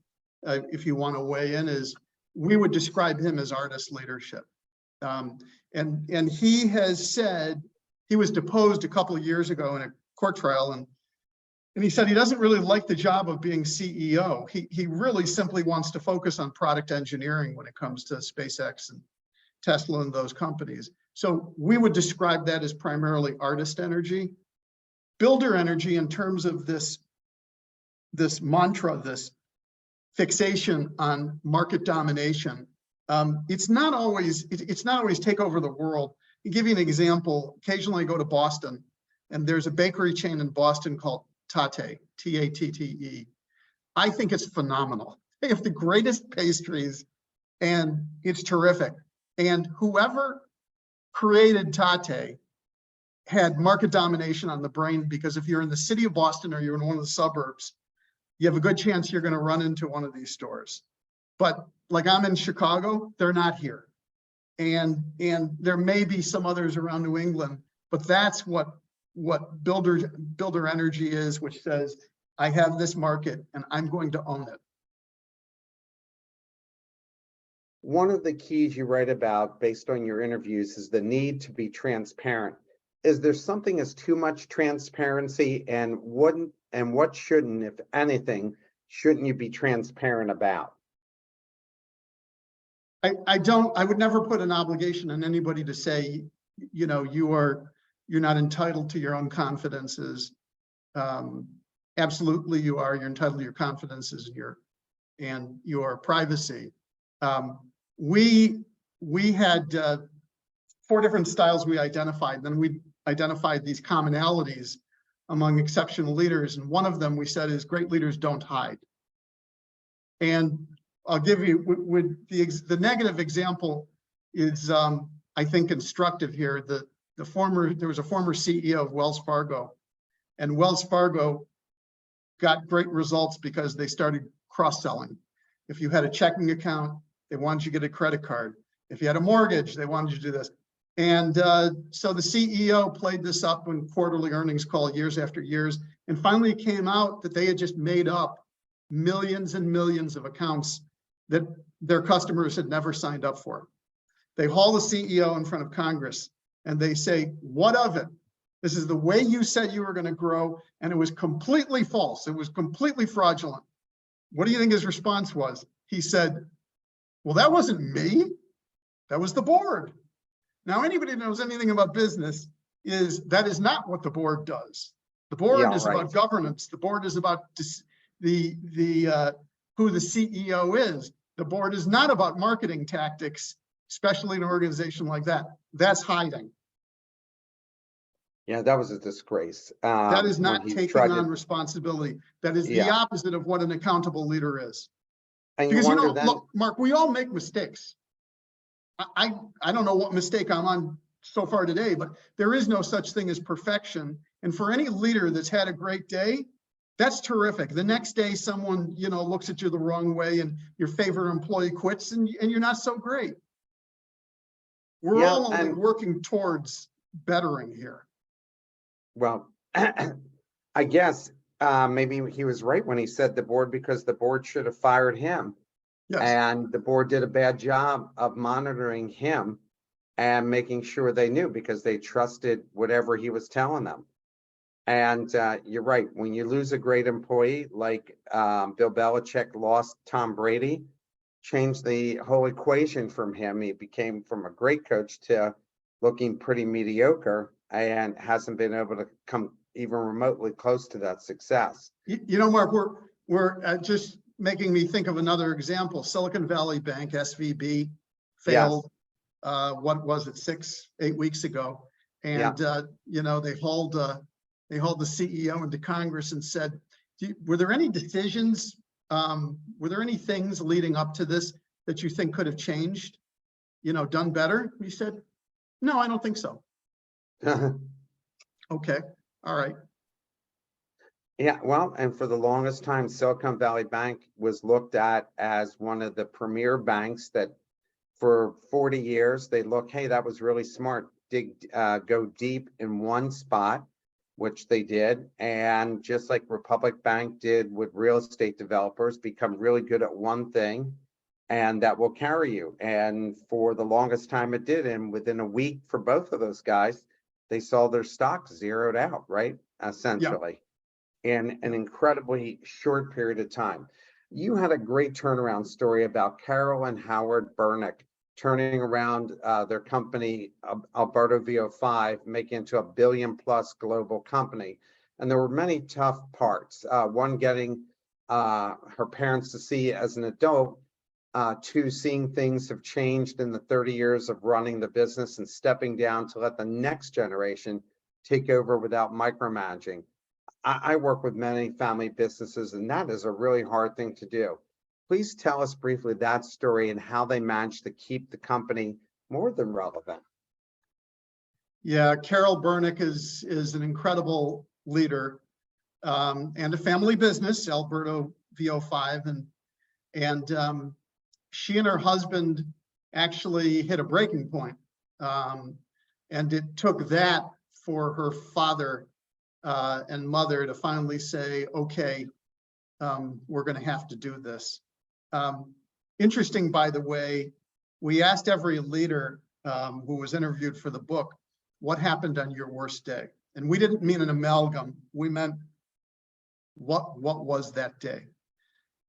If you want to weigh in, is we would describe him as artist leadership. And he has said, he was deposed a couple of years ago in a court trial, and he said he doesn't really like the job of being CEO. He really simply wants to focus on product engineering when it comes to SpaceX and Tesla and those companies. So we would describe that as primarily artist energy. Builder energy, in terms of this mantra, this fixation on market domination. It's not always take over the world. To give you an example, occasionally I go to Boston, and there's a bakery chain in Boston called Tate, T-A-T-T-E. I think it's phenomenal. They have the greatest pastries, and it's terrific. And whoever created Tate had market domination on the brain, because if you're in the city of Boston or you're in one of the suburbs, you have a good chance you're going to run into one of these stores. But like, I'm in Chicago, they're not here. And there may be some others around New England, but that's what builder energy is, which says, I have this market and I'm going to own it. One of the keys you write about based on your interviews is the need to be transparent. Is there something as too much transparency, and what shouldn't, if anything, shouldn't you be transparent about? I would never put an obligation on anybody to say, you know, you're not entitled to your own confidences. Absolutely you are. You're entitled to your confidences and your privacy. We had 4 different styles we identified. Then we identified these commonalities among exceptional leaders. And one of them we said is great leaders don't hide. And I'll give you the negative example is, I think, instructive here. There was a former CEO of Wells Fargo, and Wells Fargo got great results because they started cross-selling. If you had a checking account, they wanted you to get a credit card. If you had a mortgage, they wanted you to do this. And so the CEO played this up in quarterly earnings call years after years, and finally it came out that they had just made up millions and millions of accounts that their customers had never signed up for. They haul the CEO in front of Congress and they say, what of it? This is the way you said you were going to grow, and it was completely false. It was completely fraudulent. What do you think his response was? He said, well, that wasn't me. That was the board. Now, anybody who knows anything about business that is not what the board does. The board is about governance. The board is about who the CEO is. The board is not about marketing tactics, especially in an organization like that. That's hiding. Yeah, that was a disgrace. That is not taking on responsibility. That is the opposite of what an accountable leader is. And because look, Mark, we all make mistakes. I don't know what mistake I'm on so far today, but there is no such thing as perfection. And for any leader that's had a great day, that's terrific. The next day, someone, looks at you the wrong way and your favorite employee quits and you're not so great. We're all only working towards bettering here. Well, I guess maybe he was right when he said the board, because the board should have fired him. Yes. And the board did a bad job of monitoring him and making sure they knew, because they trusted whatever he was telling them. And you're right. When you lose a great employee, like Bill Belichick lost Tom Brady, changed the whole equation from him. He became from a great coach to looking pretty mediocre, and hasn't been able to come even remotely close to that success. Mark, we're just making me think of another example. Silicon Valley Bank, SVB, failed. Yes. What was it, 6-8 weeks ago? And they hauled the CEO into Congress and said, were there any decisions, were there any things leading up to this that you think could have changed, done better? He said, no, I don't think so. Okay, all right. Yeah, well, and for the longest time, Silicon Valley Bank was looked at as one of the premier banks that for 40 years, they look, hey, that was really smart. Go deep in one spot, which they did. And just like Republic Bank did with real estate developers, become really good at one thing, and that will carry you. And for the longest time it did. And within a week for both of those guys, they saw their stocks zeroed out, right? Essentially, in an incredibly short period of time. You had a great turnaround story about Carol and Howard Burnick turning around their company, Alberto VO5, making it to $1 billion+ global company. And there were many tough parts. One, getting her parents to see as an adult, to seeing things have changed in the 30 years of running the business and stepping down to let the next generation take over without micromanaging. I work with many family businesses, and that is a really hard thing to do. Please tell us briefly that story and how they managed to keep the company more than relevant. Yeah, Carol Bernick is an incredible leader, and a family business, Alberto VO5, and she and her husband actually hit a breaking point. And it took that for her father and mother to finally say, okay, we're going to have to do this. Interesting, by the way, we asked every leader who was interviewed for the book, what happened on your worst day? And we didn't mean an amalgam. We meant, what was that day?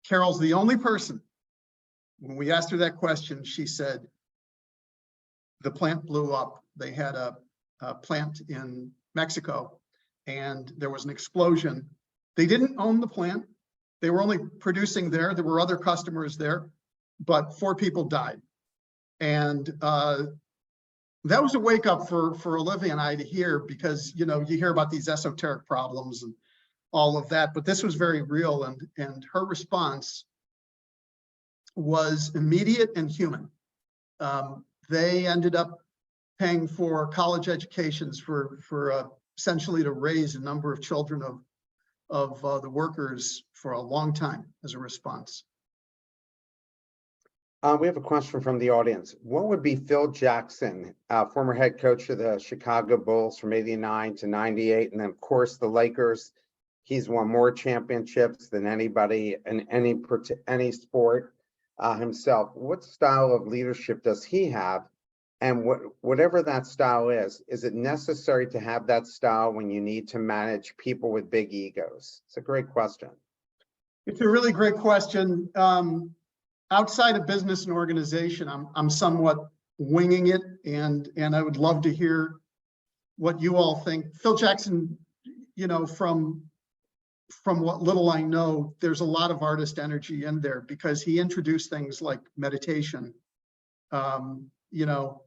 Carol's the only person, when we asked her that question, she said, the plant blew up. They had a plant in Mexico, and there was an explosion. They didn't own the plant. They were only producing there. There were other customers there, but 4 people died. And that was a wake up for Olivia and I to hear, because, you know, you hear about these esoteric problems and all of that, but this was very real. And her response was immediate and human. They ended up paying for college educations for essentially to raise a number of children of the workers for a long time as a response. We have a question from the audience. What would be Phil Jackson, former head coach of the Chicago Bulls from '89 to '98, and then of course the Lakers? He's won more championships than anybody in any sport himself. What style of leadership does he have? And whatever that style is it necessary to have that style when you need to manage people with big egos? It's a great question. It's a really great question. Outside of business and organization, I'm somewhat winging it, and I would love to hear what you all think. Phil Jackson, you know, from what little I know, there's a lot of artist energy in there, because he introduced things like meditation, you know,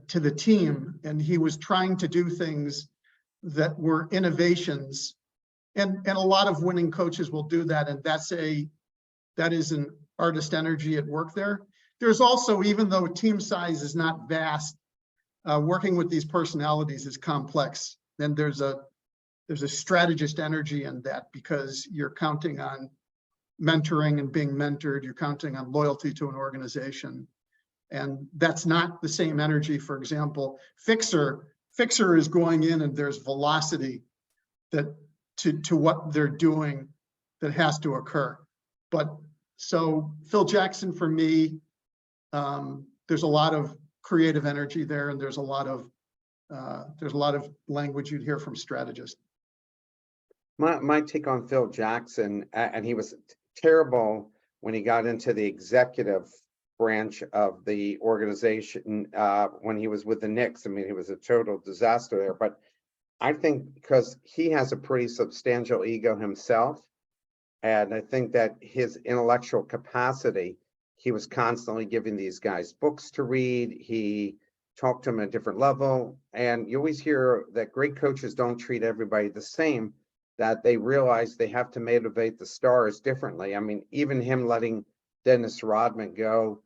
to the team, and he was trying to do things that were innovations, and a lot of winning coaches will do that, and that is an artist energy at work there. There's also, even though team size is not vast, working with these personalities is complex. Then there's a strategist energy in that, because you're counting on mentoring and being mentored. You're counting on loyalty to an organization. And that's not the same energy. For example, Fixer is going in, and there's velocity that to what they're doing that has to occur. But so Phil Jackson, for me, there's a lot of creative energy there, and there's a lot of language you'd hear from strategists. My take on Phil Jackson, and he was terrible when he got into the executive branch of the organization when he was with the Knicks. I mean, he was a total disaster there. But I think because he has a pretty substantial ego himself, and I think that his intellectual capacity, he was constantly giving these guys books to read. He talked to them at a different level. And you always hear that great coaches don't treat everybody the same, that they realize they have to motivate the stars differently. I mean, even him letting Dennis Rodman go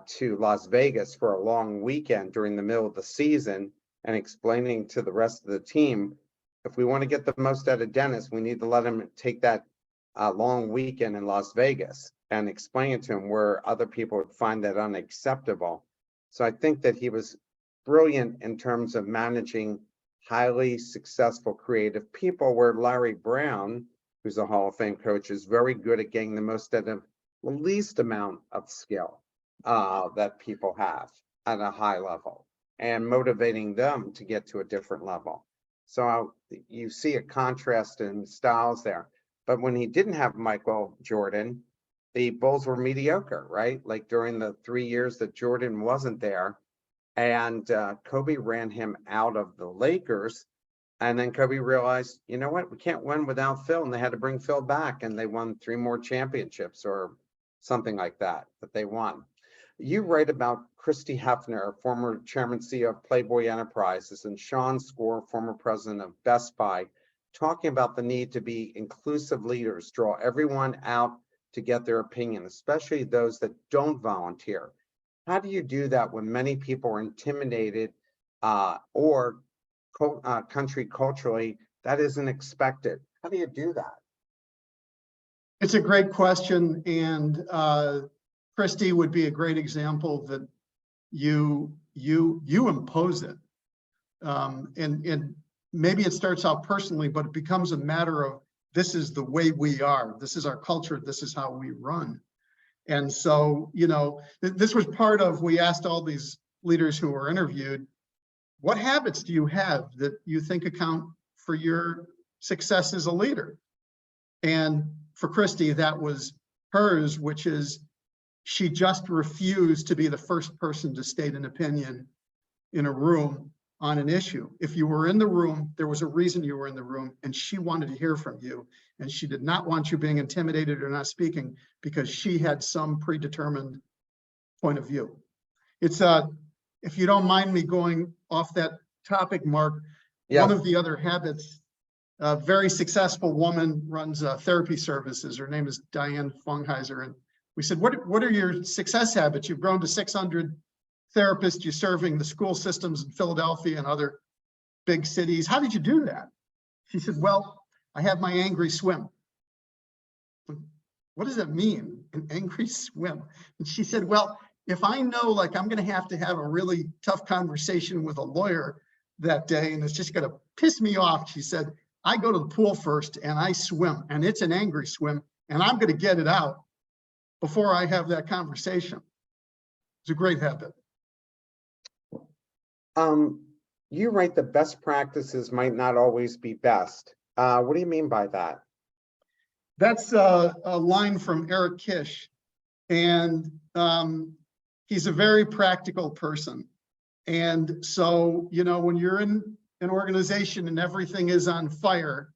to Las Vegas for a long weekend during the middle of the season and explaining to the rest of the team, if we want to get the most out of Dennis, we need to let him take that long weekend in Las Vegas, and explain it to him where other people would find that unacceptable. So I think that he was brilliant in terms of managing highly successful creative people, where Larry Brown, who's a Hall of Fame coach, is very good at getting the most out of the least amount of skill that people have at a high level, and motivating them to get to a different level. So you see a contrast in styles there. But when he didn't have Michael Jordan, the Bulls were mediocre, right? Like during the 3 years that Jordan wasn't there, and Kobe ran him out of the Lakers. And then Kobe realized, you know what, we can't win without Phil. And they had to bring Phil back, and they won 3 more championships or something like that they won. You write about Christy Hefner, former chairman CEO of Playboy Enterprises, and Sean Score, former president of Best Buy, talking about the need to be inclusive leaders, draw everyone out to get their opinion, especially those that don't volunteer. How do you do that when many people are intimidated or country culturally that isn't expected? How do you do that? It's a great question, and Christy would be a great example that you impose it, and maybe it starts out personally, but it becomes a matter of, this is the way we are, this is our culture, this is how we run. And so, you know, this was part of, we asked all these leaders who were interviewed, what habits do you have that you think account for your success as a leader? And for Christy, that was hers, which is she just refused to be the first person to state an opinion in a room on an issue. If you were in the room, there was a reason you were in the room, and she wanted to hear from you. And she did not want you being intimidated or not speaking because she had some predetermined point of view. It's if you don't mind me going off that topic, Mark, Yes. One of the other habits, a very successful woman runs therapy services. Her name is Diane Fungheiser. And we said, what are your success habits? You've grown to 600 therapists. You're serving the school systems in Philadelphia and other big cities. How did you do that? She said, well, I have my angry swim. What does that mean, an angry swim? And she said, well, if I know like I'm going to have a really tough conversation with a lawyer that day and it's just going to piss me off, she said, I go to the pool first and I swim, and it's an angry swim, and I'm going to get it out before I have that conversation. It's a great habit. You write the best practices might not always be best. What do you mean by that? That's a line from Eric Kish, and he's a very practical person. And so, you know, when you're in an organization and everything is on fire,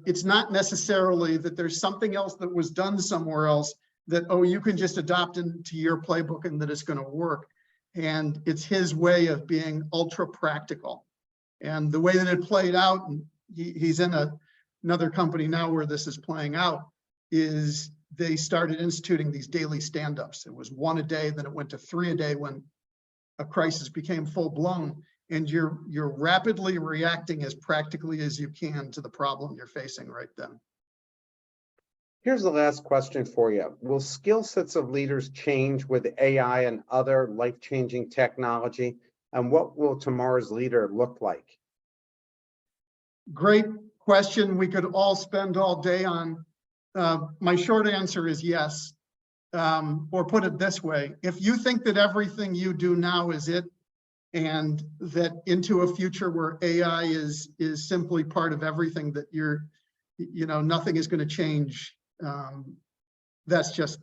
it's not necessarily that there's something else that was done somewhere else that, oh, you can just adopt into your playbook and that it's going to work. And it's his way of being ultra practical. And the way that it played out, and he's in another company now where this is playing out, is they started instituting these daily stand-ups. It was 1 a day, then it went to 3 a day when a crisis became full blown. And you're rapidly reacting as practically as you can to the problem you're facing right then. Here's the last question for you. Will skill sets of leaders change with AI and other life-changing technology? And what will tomorrow's leader look like? Great question. We could all spend all day on. My short answer is yes. Or put it this way, if you think that everything you do now is it, and that into a future where AI is simply part of everything that nothing is going to change, that's just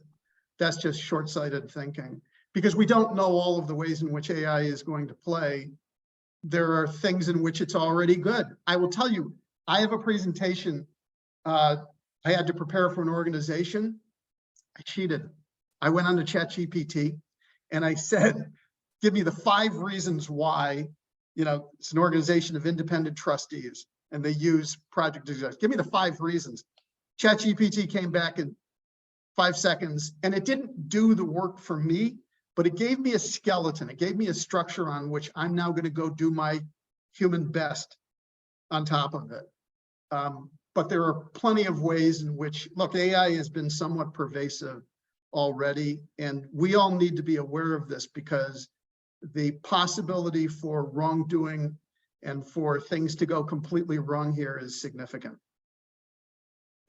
short-sighted thinking, because we don't know all of the ways in which AI is going to play. There are things in which it's already good. I will tell you, I have a presentation I had to prepare for an organization. I cheated. I went on to ChatGPT and I said, give me the 5 reasons why, it's an organization of independent trustees and they use project executives. Give me the 5 reasons. ChatGPT came back in 5 seconds, and it didn't do the work for me, but it gave me a skeleton. It gave me a structure on which I'm now going to go do my human best on top of it. But there are plenty of ways in which, look, AI has been somewhat pervasive already, and we all need to be aware of this because the possibility for wrongdoing and for things to go completely wrong here is significant.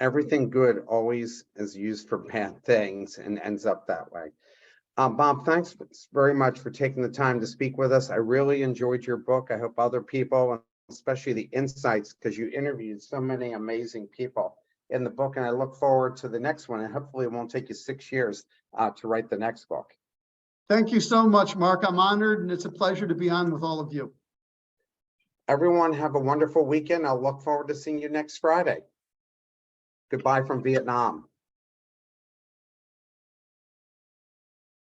Everything good always is used for bad things and ends up that way. Bob, thanks very much for taking the time to speak with us. I really enjoyed your book. I hope other people, especially the insights, because you interviewed so many amazing people in the book, and I look forward to the next one, and hopefully it won't take you 6 years to write the next book. Thank you so much, Mark. I'm honored, and it's a pleasure to be on with all of you. Everyone have a wonderful weekend. I'll look forward to seeing you next Friday. Goodbye from Vietnam.